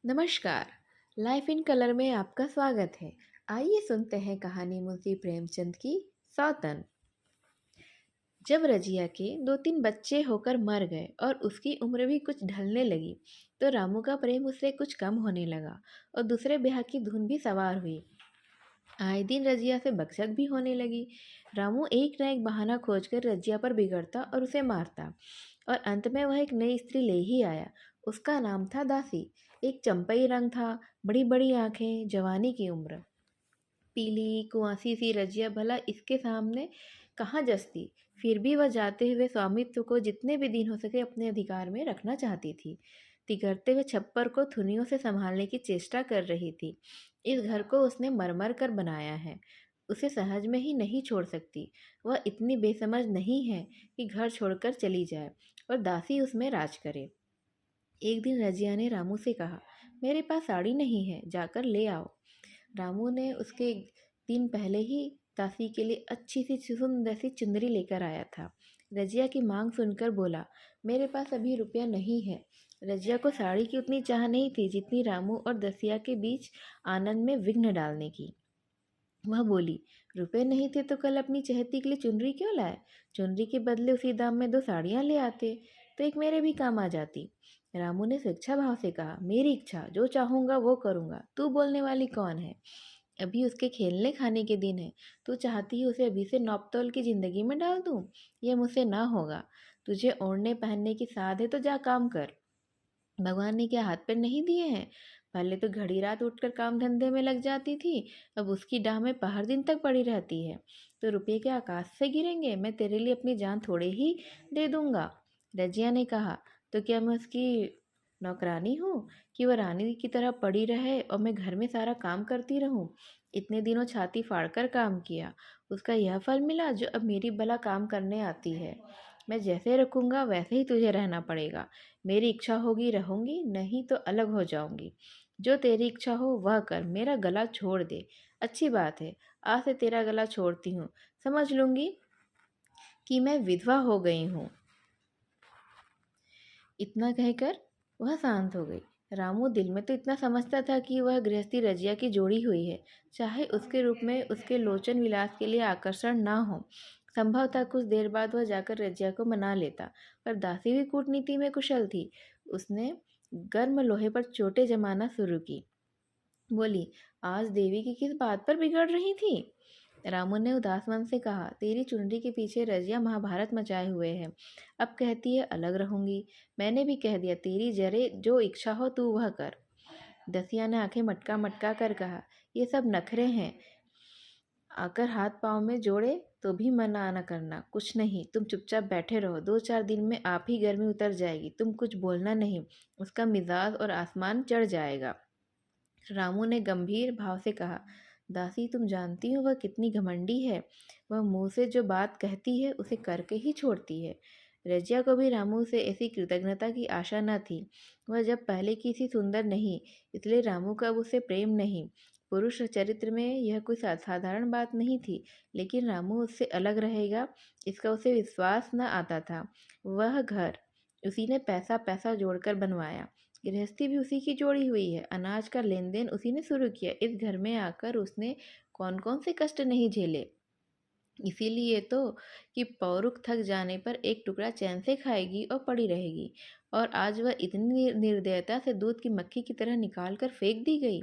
नमस्कार। Life in colour में आपका स्वागत है। आइए सुनते हैं कहानी मुंशी प्रेमचंद की सौतन। जब रजिया के दो तीन बच्चे होकर मर गए और उसकी उम्र भी कुछ ढलने लगी, तो रामू का प्रेम उससे कुछ कम होने लगा और दूसरे ब्याह की धुन भी सवार हुई। आए दिन रजिया से बकझक भी होने लगी। रामू एक न एक बहाना खोजकर रजिया पर बिगड़ता और उसे मारता, और अंत में वह एक नई स्त्री ले ही आया। उसका नाम था दासी। एक चंपई रंग था, बड़ी बड़ी आंखें, जवानी की उम्र। पीली कुआंसी सी रजिया भला इसके सामने कहाँ जचती। फिर भी वह जाते हुए स्वामित्व को जितने भी दिन हो सके अपने अधिकार में रखना चाहती थी। तिगरते हुए छप्पर को थुनियों से संभालने की चेष्टा कर रही थी। इस घर को उसने मरमर कर बनाया है, उसे सहज में ही नहीं छोड़ सकती। वह इतनी बेसमझ नहीं है कि घर छोड़कर चली जाए और दासी उसमें राज करे। एक दिन रजिया ने रामू से कहा, मेरे पास साड़ी नहीं है, जाकर ले आओ। रामू ने उसके दिन पहले ही दासी के लिए अच्छी सी सुंदर सी चुंदरी लेकर आया था। रजिया की मांग सुनकर बोला, मेरे पास अभी रुपया नहीं है। रजिया को साड़ी की उतनी चाह नहीं थी जितनी रामू और दसिया के बीच आनंद में विघ्न डालने की। वह बोली, रुपए नहीं थे तो कल अपनी चहेती के लिए चुनरी क्यों लाए? चुनरी के बदले उसी दाम में दो साड़ियां ले आते तो एक मेरे भी काम आ जाती। रामू ने स्वेच्छा भाव से कहा, मेरी इच्छा, जो चाहूंगा वो करूंगा, तू बोलने वाली कौन है? अभी उसके खेलने खाने के दिन है। तू चाहती है उसे अभी से नौपतौल की जिंदगी में डाल दूं? यह मुझसे ना होगा। तुझे ओढ़ने पहनने की साध है तो जा काम कर। भगवान ने क्या हाथ पैर नहीं दिए हैं? पहले तो घड़ी रात उठकर काम धंधे में लग जाती थी, अब उसकी डाह में पहर दिन तक पड़ी रहती है। तो रुपये के आकाश से गिरेंगे? मैं तेरे लिए अपनी जान थोड़े ही दे दूंगा। रजिया ने कहा, तो क्या मैं उसकी नौकरानी हूँ कि वह रानी की तरह पड़ी रहे और मैं घर में सारा काम करती रहूं? इतने दिनों छाती फाड़कर काम किया, उसका यह फल मिला जो अब मेरी भला काम करने आती है। मैं जैसे रखूंगा वैसे ही तुझे रहना पड़ेगा। मेरी इच्छा होगी रहूंगी, नहीं तो अलग हो जाऊंगी। जो तेरी इच्छा हो वह कर, मेरा गला छोड़ दे। अच्छी बात है, आज से तेरा गला छोड़ती हूँ। समझ लूंगी कि मैं विधवा हो गई हूँ। इतना कहकर वह शांत हो गई। रामू दिल में तो इतना समझता था कि वह गृहस्थी रजिया की जोड़ी हुई है, चाहे उसके रूप में उसके लोचन विलास के लिए आकर्षण ना हो। संभव था कुछ देर बाद वह जाकर रजिया को मना लेता, पर दासी भी कूटनीति में कुशल थी। उसने गर्म लोहे पर चोटें जमाना शुरू की। बोली, आज देवी की किस बात पर बिगड़ रही थी? रामू ने उदास मन से कहा, तेरी चुनरी के पीछे रजिया महाभारत मचाए हुए है। अब कहती है अलग रहूंगी। मैंने भी कह दिया, तेरी जरे जो इच्छा हो तू वह कर। दसिया ने आंखें मटका मटका कर कहा, ये सब नखरे हैं। आकर हाथ पांव में जोड़े तो भी मना न करना। कुछ नहीं, तुम चुपचाप बैठे रहो, 2-4 दिन में आप ही गर्मी उतर जाएगी। तुम कुछ बोलना नहीं, उसका मिजाज और आसमान चढ़ जाएगा। रामू ने गंभीर भाव से कहा, दासी तुम जानती हो वह कितनी घमंडी है। वह मुंह से जो बात कहती है उसे करके ही छोड़ती है। रजिया को भी रामू से ऐसी कृतज्ञता की आशा न थी। वह जब पहले की सी सुंदर नहीं, इसलिए रामू का अब उससे प्रेम नहीं। पुरुष चरित्र में यह कोई साधारण बात नहीं थी, लेकिन रामू उससे अलग रहेगा इसका उसे विश्वास न आता था। वह घर उसी ने पैसा पैसा जोड़कर बनवाया। गृहस्थी भी उसी की जोड़ी हुई है। अनाज का लेन देन उसी ने शुरू किया। इस घर में आकर उसने कौन कौन से कष्ट नहीं झेले। इसीलिए तो कि पौरुख थक जाने पर एक टुकड़ा चैन से खाएगी और पड़ी रहेगी, और आज वह इतनी निर्दयता से दूध की मक्खी की तरह निकाल कर फेंक दी गई।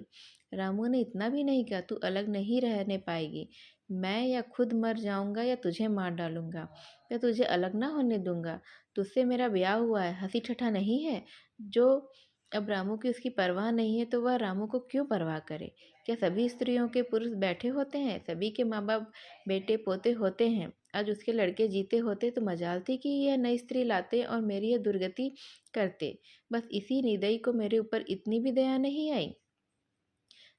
रामू ने इतना भी नहीं कहा, तू अलग नहीं रहने पाएगी। मैं या खुद मर जाऊंगा या तुझे मार डालूंगा, या तुझे अलग ना होने दूंगा। तुझसे मेरा ब्याह हुआ है, हंसी ठट्ठा नहीं है। जो अब रामू की उसकी परवाह नहीं है तो वह रामू को क्यों परवाह करे? क्या सभी स्त्रियों के पुरुष बैठे होते हैं? सभी के माँ बाप बेटे पोते होते हैं। आज उसके लड़के जीते होते तो मजाल थी कि यह नई स्त्री लाते और मेरी यह दुर्गति करते। बस इसी निदई को मेरे ऊपर इतनी भी दया नहीं आई।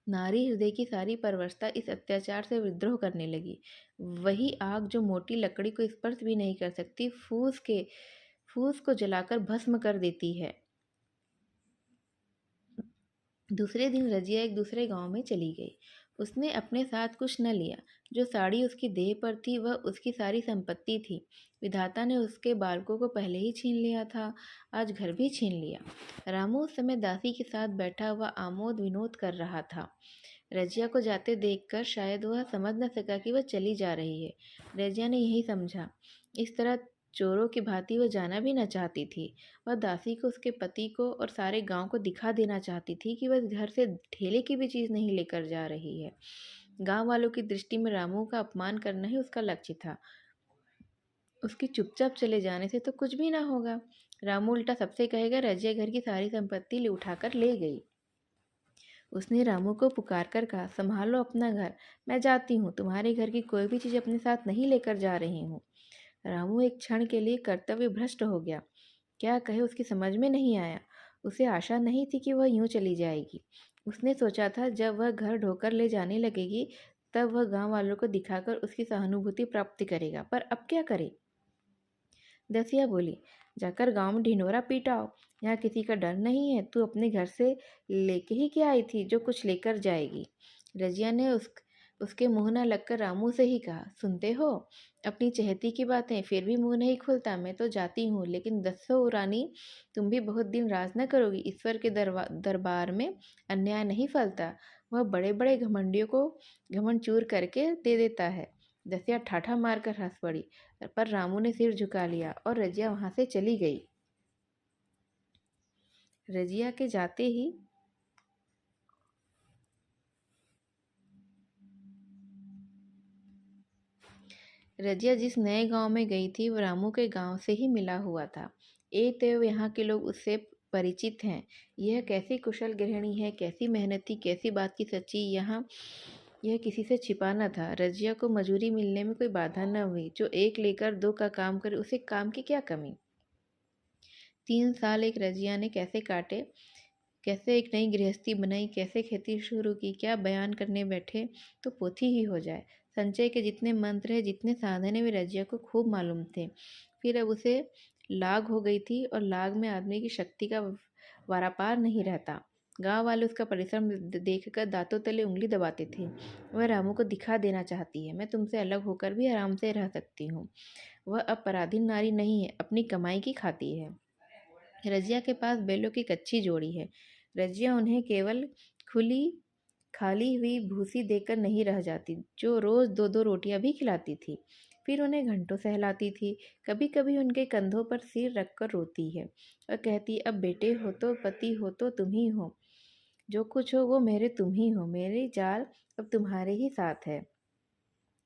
नारी हृदय की सारी परवशता इस अत्याचार से विद्रोह करने लगी। वही आग जो मोटी लकड़ी को स्पर्श भी नहीं कर सकती, फूस को जलाकर भस्म कर देती है। दूसरे दिन रजिया एक दूसरे गांव में चली गई। उसने अपने साथ कुछ न लिया। जो साड़ी उसकी देह पर थी वह उसकी सारी संपत्ति थी। विधाता ने उसके बालकों को पहले ही छीन लिया था, आज घर भी छीन लिया। रामू उस समय दासी के साथ बैठा हुआ आमोद विनोद कर रहा था। रजिया को जाते देखकर शायद वह समझ न सका कि वह चली जा रही है। रजिया ने यही समझा। इस तरह चोरों की भांति वह जाना भी न चाहती थी। वह दासी को, उसके पति को और सारे गांव को दिखा देना चाहती थी कि वह इस घर से ठेले की भी चीज़ नहीं लेकर जा रही है। गांव वालों की दृष्टि में रामू का अपमान करना ही उसका लक्ष्य था। उसके चुपचाप चले जाने से तो कुछ भी ना होगा। रामू उल्टा सबसे कहेगा रजिया घर की सारी संपत्ति उठाकर ले गई। उसने रामू को पुकार कर कहा, संभालो अपना घर, मैं जाती हूँ, तुम्हारे घर की कोई भी चीज़ अपने साथ नहीं लेकर जा रही हूँ। रामू एक क्षण के लिए कर्तव्य भ्रष्ट हो गया। क्या कहे उसकी समझ में नहीं आया। उसे आशा नहीं थी कि वह यूं चली जाएगी। उसने सोचा था जब वह घर ढोकर ले जाने लगेगी तब वह गांव वालों को दिखाकर उसकी सहानुभूति प्राप्त करेगा, पर अब क्या करे। दसिया बोली, जाकर गांव में ढिंढोरा पीटाओ, यहाँ किसी का डर नहीं है। तू अपने घर से लेके ही क्या आई थी जो कुछ लेकर जाएगी। रजिया ने उसके मुंह न लगकर रामू से ही कहा, सुनते हो अपनी चहेती की बातें, फिर भी मुंह नहीं खुलता। मैं तो जाती हूँ, लेकिन दसो रानी, तुम भी बहुत दिन राज न करोगी। ईश्वर के दरबार में अन्याय नहीं फलता। वह बड़े बड़े घमंडियों को घमंड चूर करके दे देता है। दसिया ठाठा मारकर हंस पड़ी, पर रामू ने सिर झुका लिया और रजिया वहां से चली गई। रजिया के जाते ही रजिया जिस नए गांव में गई थी वह रामू के गांव से ही मिला हुआ था। एक तो यहाँ के लोग उससे परिचित हैं। यह कैसी कुशल गृहिणी है, कैसी मेहनती, कैसी बात की सच्ची, यहाँ यह किसी से छिपा न था। रजिया को मजूरी मिलने में कोई बाधा न हुई। जो एक लेकर दो का काम करे, उसे काम की क्या कमी। 3 साल एक रजिया ने कैसे काटे, कैसे एक नई गृहस्थी बनाई, कैसे खेती शुरू की, क्या बयान करने बैठे तो पोथी ही हो जाए। संचय के जितने मंत्र है, जितने साधन है, वे रजिया को खूब मालूम थे। फिर अब उसे लाग हो गई थी, और लाग में आदमी की शक्ति का वारापार नहीं रहता। गांव वाले उसका परिश्रम देखकर दांतों तले उंगली दबाते थे। वह रामू को दिखा देना चाहती है, मैं तुमसे अलग होकर भी आराम से रह सकती हूँ। वह अब पराधीन नारी नहीं है, अपनी कमाई की खाती है। रजिया के पास बैलों की कच्ची जोड़ी है। रजिया उन्हें केवल खुली खाली हुई भूसी देकर नहीं रह जाती, जो रोज दो दो रोटियां भी खिलाती थी। फिर उन्हें घंटों सहलाती थी। कभी कभी उनके कंधों पर सिर रखकर रोती है और कहती, अब बेटे हो तो, पति हो तो तुम ही हो, जो कुछ हो वो मेरे तुम ही हो, मेरी जाल अब तुम्हारे ही साथ है।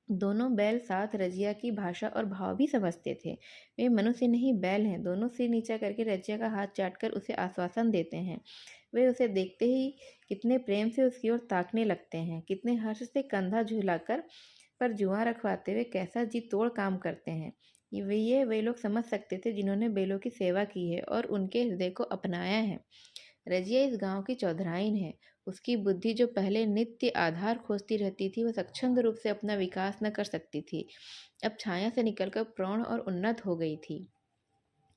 दोनों बैल साथ रजिया की भाषा और भाव भी समझते थे। वे मनुष्य नहीं, बैल हैं। दोनों सिर नीचा करके रजिया का हाथ चाटकर उसे आश्वासन देते हैं। वे उसे देखते ही कितने प्रेम से उसकी ओर ताकने लगते हैं, कितने हर्ष से कंधा झुलाकर पर जुआ रखवाते हुए कैसा जी तोड़ काम करते हैं। वे लोग समझ सकते थे जिन्होंने बैलों की सेवा की है और उनके हृदय को अपनाया है। रजिया इस गांव की चौधराइन है। उसकी बुद्धि जो पहले नित्य आधार खोजती रहती थी, वह स्वच्छंद रूप से अपना विकास न कर सकती थी। अब छाया से निकलकर प्रौढ़ और उन्नत हो गई थी।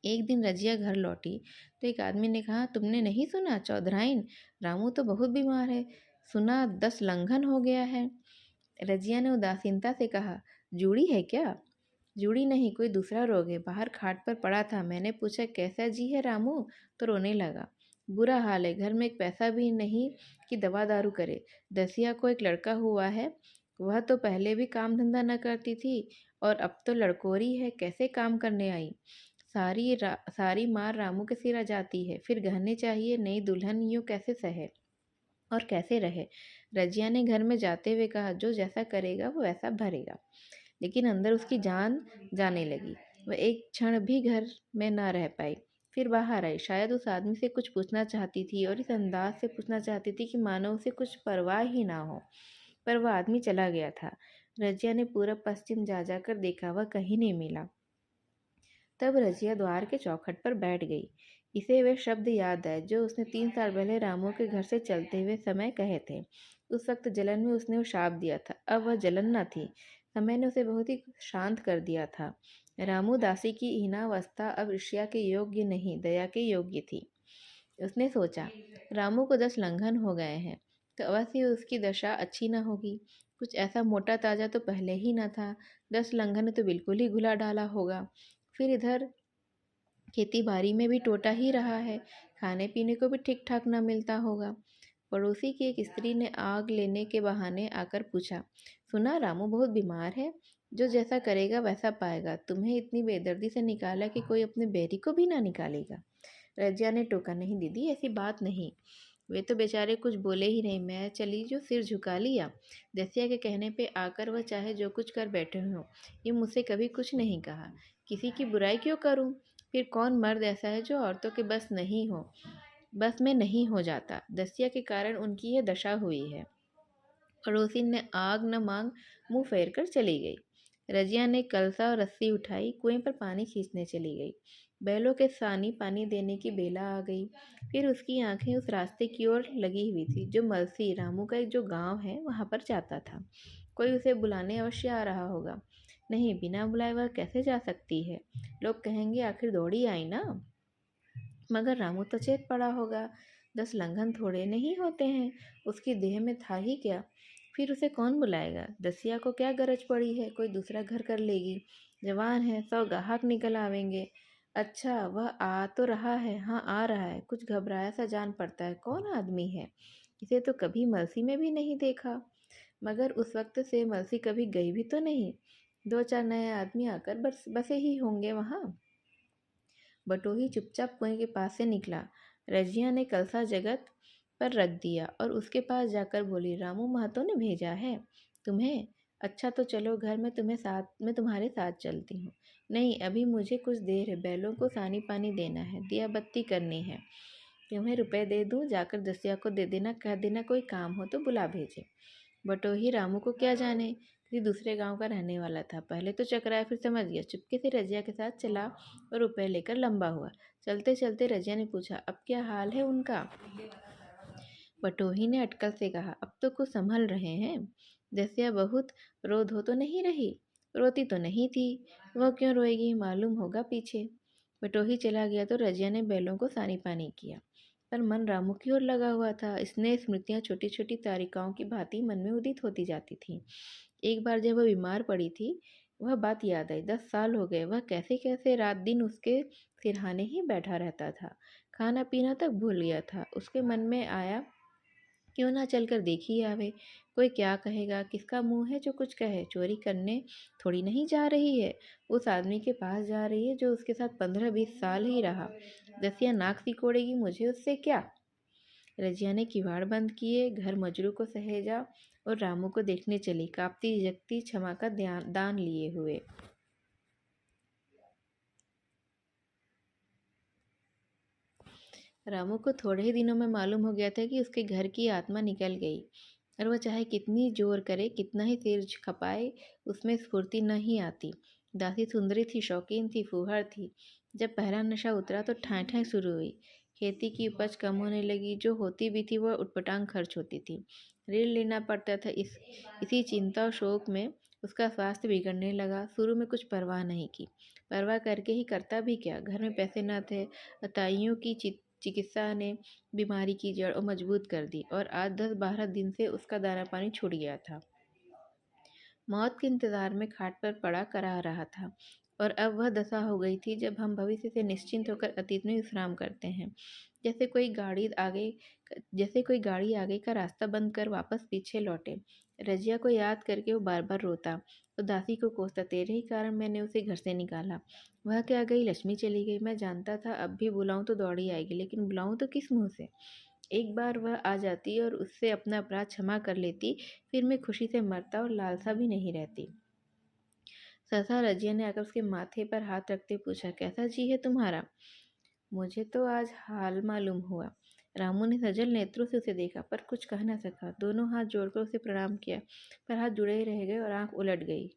एक दिन रजिया घर लौटी तो एक आदमी ने कहा, तुमने नहीं सुना चौधराइन, रामू तो बहुत बीमार है, सुना 10 लंघन हो गया है। रजिया ने उदासीनता से कहा, जूड़ी है क्या। जूड़ी नहीं, कोई दूसरा रोग है। बाहर खाट पर पड़ा था, मैंने पूछा कैसा जी है रामू, तो रोने लगा। बुरा हाल है, घर में एक पैसा भी नहीं कि दवा दारू करे। दसिया को एक लड़का हुआ है, वह तो पहले भी काम धंधा न करती थी और अब तो लड़कोरी है, कैसे काम करने आई। सारी मार रामू के सिर आ जाती है। फिर गहने चाहिए, नई दुल्हन, यूँ कैसे सहे और कैसे रहे। रजिया ने घर में जाते हुए कहा, जो जैसा करेगा वो वैसा भरेगा। लेकिन अंदर उसकी जान जाने लगी। वह एक क्षण भी घर में न रह पाई। फिर बाहर आई। शायद उस आदमी से कुछ पूछना चाहती थी और इस अंदाज से पूछना चाहती थी कि मानो उसे कुछ परवाह ही ना हो। पर वह आदमी चला गया था। रजिया ने पूरब पश्चिम जा जाकर देखा, वह कहीं नहीं मिला। तब रजिया द्वार के चौखट पर बैठ गई। इसे वे शब्द याद आए जो उसने 3 साल पहले रामू के घर से चलते हुए समय कहे थे। उस वक्त जलन में उसने वो शाप दिया था। अब वह जलन न थी, समय ने उसे बहुत ही शांत कर दिया था। रामू दासी की हीनावस्था अब ईर्ष्या के योग्य नहीं, दया के योग्य थी। उसने सोचा, रामू को 10 लंघन हो गए हैं, तो अवश्य उसकी दशा अच्छी न होगी। कुछ ऐसा मोटा ताजा तो पहले ही न था। 10 लंघन ने तो बिल्कुल ही घुला डाला होगा। फिर इधर खेती बाड़ी में भी टोटा ही रहा है, खाने पीने को भी ठीक ठाक न मिलता होगा। पड़ोसी की एक स्त्री ने आग लेने के बहाने आकर पूछा, सुना रामू बहुत बीमार है, जो जैसा करेगा वैसा पाएगा। तुम्हें इतनी बेदर्दी से निकाला कि कोई अपने बैरी को भी ना निकालेगा। रजिया ने टोका, नहीं दीदी, ऐसी बात नहीं। वे तो बेचारे कुछ बोले ही नहीं, मैं चली जो सिर झुका लिया। दसिया के कहने पे आकर वह चाहे जो कुछ कर बैठे हों, ये मुझसे कभी कुछ नहीं कहा। किसी की बुराई क्यों करूं? फिर कौन मर्द ऐसा है जो औरतों के बस में नहीं हो जाता। दसिया के कारण उनकी यह दशा हुई है। पड़ोसी ने आग न मांग मुंह फेर कर चली गई। रजिया ने कलसा और रस्सी उठाई, कुएं पर पानी खींचने चली गई। बैलों के सानी पानी देने की बेला आ गई। फिर उसकी आंखें उस रास्ते की ओर लगी हुई थी जो मलसी, रामू का एक जो गांव है, वहां पर जाता था। कोई उसे बुलाने अवश्य आ रहा होगा। नहीं, बिना बुलाए वह कैसे जा सकती है? लोग कहेंगे आखिर दौड़ी आई ना। मगर रामू तो चेत पड़ा होगा। 10 लंघन थोड़े नहीं होते हैं, उसकी देह में था ही क्या। फिर उसे कौन बुलाएगा? दसिया को क्या गरज पड़ी है, कोई दूसरा घर कर लेगी। जवान है, 100 गाहक निकल आवेंगे। अच्छा, वह आ तो रहा है, हाँ आ रहा है। कुछ घबराया सा जान पड़ता है। कौन आदमी है? इसे तो कभी मलसी में भी नहीं देखा। मगर उस वक्त से मलसी कभी गई भी तो नहीं। 2-4 नए आदमी आकर बसे ही होंगे वहाँ। बटोही चुपचाप कुएं के पास से निकला। रजिया ने कलसा जगत पर रख दिया और उसके पास जाकर बोली, रामू महतो ने भेजा है तुम्हें? अच्छा तो चलो घर में मैं तुम्हारे साथ चलती हूँ। नहीं, अभी मुझे कुछ देर है, बैलों को सानी पानी देना है, दिया बत्ती करनी है। तुम्हें रुपए दे दूँ, जाकर दसिया को दे देना, कह देना कोई काम हो तो बुला भेजे। बटोही रामू को क्या जाने, किसी दूसरे गांव का रहने वाला था। पहले तो चकराया, फिर समझ गया। चुपके से रजिया के साथ चला और रुपए लेकर लंबा हुआ। चलते चलते रजिया ने पूछा, अब क्या हाल है उनका? बटोही ने अटकल से कहा, अब तो कुछ संभल रहे हैं। दसिया बहुत रो धो तो नहीं रही? रोती तो नहीं थी, वह क्यों रोएगी, मालूम होगा पीछे। बटोही चला गया तो रजिया ने बैलों को सानी पानी किया, पर मन रामू की ओर लगा हुआ था। स्नेह स्मृतियां छोटी छोटी तारिकाओं की भांति मन में उदित होती जाती थीं। एक बार जब वह बीमार पड़ी थी, वह बात याद आई। 10 साल हो गए, वह कैसे कैसे रात दिन उसके सिरहाने ही बैठा रहता था। खाना पीना तक भूल गया था। उसके मन में आया, क्यों ना चलकर देख ही आवे। कोई क्या कहेगा, किसका मुंह है जो कुछ कहे। चोरी करने थोड़ी नहीं जा रही है, उस आदमी के पास जा रही है जो उसके साथ 15-20 साल ही रहा। दसिया नाक सिकोड़ेगी, मुझे उससे क्या। रजिया ने किवाड़ बंद किए, घर मजरू को सहेजा और रामू को देखने चली, कांपती जगती क्षमा का दान लिए हुए। रामू को थोड़े ही दिनों में मालूम हो गया था कि उसके घर की आत्मा निकल गई, और वह चाहे कितनी जोर करे, कितना ही सिर खपाए, उसमें स्फूर्ति नहीं आती। दासी सुंदरी थी, शौकीन थी, फूहड़ थी। जब पहला नशा उतरा तो ठाई ठाई शुरू हुई। खेती की उपज कम होने लगी, जो होती भी थी वह उटपटांग खर्च होती थी। ऋण लेना पड़ता था। इसी चिंता और शोक में उसका स्वास्थ्य बिगड़ने लगा। शुरू में कुछ परवाह नहीं की, परवाह करके ही करता भी क्या, घर में पैसे न थे। अताइयों की चिकित्सा ने बीमारी की जड़ और मजबूत कर दी, और आज 10-12 दिन से उसका दाना पानी छूट गया था। मौत के इंतजार में खाट पर पड़ा करा रहा था। और अब वह दशा हो गई थी जब हम भविष्य से निश्चिंत होकर अतीत में विश्राम करते हैं। जैसे कोई गाड़ी आगे का रास्ता बंद कर वापस पीछे लौटे। रजिया को याद करके वो बार बार रोता। उदासी को कोसता, तेरे ही कारण मैंने उसे घर से निकाला। वह क्या गई, लक्ष्मी चली गई। मैं जानता था अब भी बुलाऊं तो दौड़ी आएगी, लेकिन बुलाऊं तो किस मुंह से। एक बार वह आ जाती और उससे अपना अपराध क्षमा कर लेती, फिर मैं खुशी से मरता और लालसा भी नहीं रहती। सहसा रजिया ने आकर उसके माथे पर हाथ रखते पूछा, कैसा जी है तुम्हारा? मुझे तो आज हाल मालूम हुआ। रामू ने सजल नेत्रों से उसे देखा, पर कुछ कह न सका। दोनों हाथ जोड़कर उसे प्रणाम किया, पर हाथ जुड़े ही रह गए और आंख उलट गई।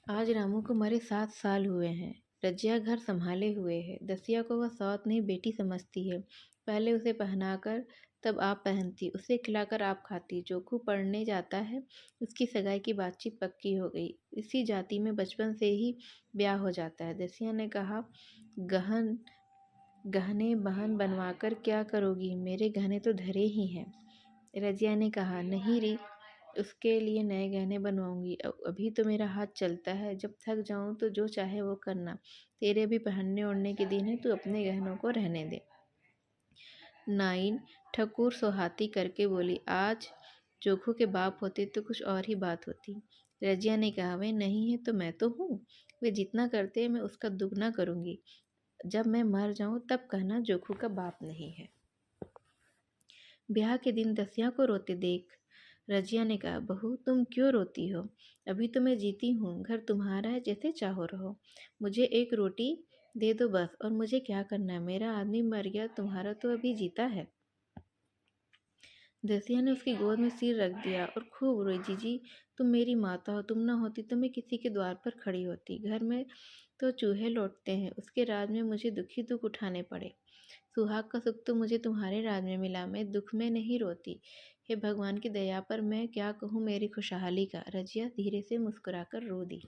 आज रामू को मरे 7 साल हुए हैं। रजिया घर संभाले हुए है। दसिया को वह सौत नहीं बेटी समझती है। पहले उसे पहनाकर तब आप पहनती, उसे खिलाकर आप खाती। जोखू पढ़ने जाता है, उसकी सगाई की बातचीत पक्की हो गई। इसी जाति में बचपन से ही ब्याह हो जाता है। दसिया ने कहा, गहन गहने बहन बनवाकर क्या करोगी? मेरे गहने तो धरे ही हैं। रजिया ने कहा, नहीं री, उसके लिए नए गहने बनवाऊंगी। अभी तो मेरा हाथ चलता है, जब थक जाऊं तो जो चाहे वो करना। तेरे भी पहनने ओढ़ने के दिन है, तू अपने गहनों को रहने दे। नाइन ठकुर सोहाती करके बोली, आज जोखू के बाप होते तो कुछ और ही बात होती। रजिया ने कहा, वे नहीं है तो मैं तो हूँ। वे जितना करते हैं मैं उसका दुगना करूँगी। जब मैं मर जाऊं तब कहना जोखू का बाप नहीं है। ब्याह के दिन दसिया को रोते देख रजिया ने कहा, बहू तुम क्यों रोती हो? अभी तो मैं जीती हूँ, घर तुम्हारा है, जैसे चाहो रहो। मुझे एक रोटी दे दो बस, और मुझे क्या करना है? मेरा आदमी मर गया, तुम्हारा तो अभी जीता है। दसिया ने उसकी गोद में सिर रख दिया और खूब रोई, जीजी तुम मेरी माता हो, तुम ना होती तो मैं किसी के द्वार पर खड़ी होती। घर में तो चूहे लौटते हैं, उसके राज में मुझे दुखी दुख उठाने पड़े। सुहाग का सुख तो मुझे तुम्हारे राज में मिला, मैं दुख में नहीं रोती। हे भगवान की दया पर मैं क्या कहूँ मेरी खुशहाली का। रजिया धीरे से मुस्कुराकर रो दी।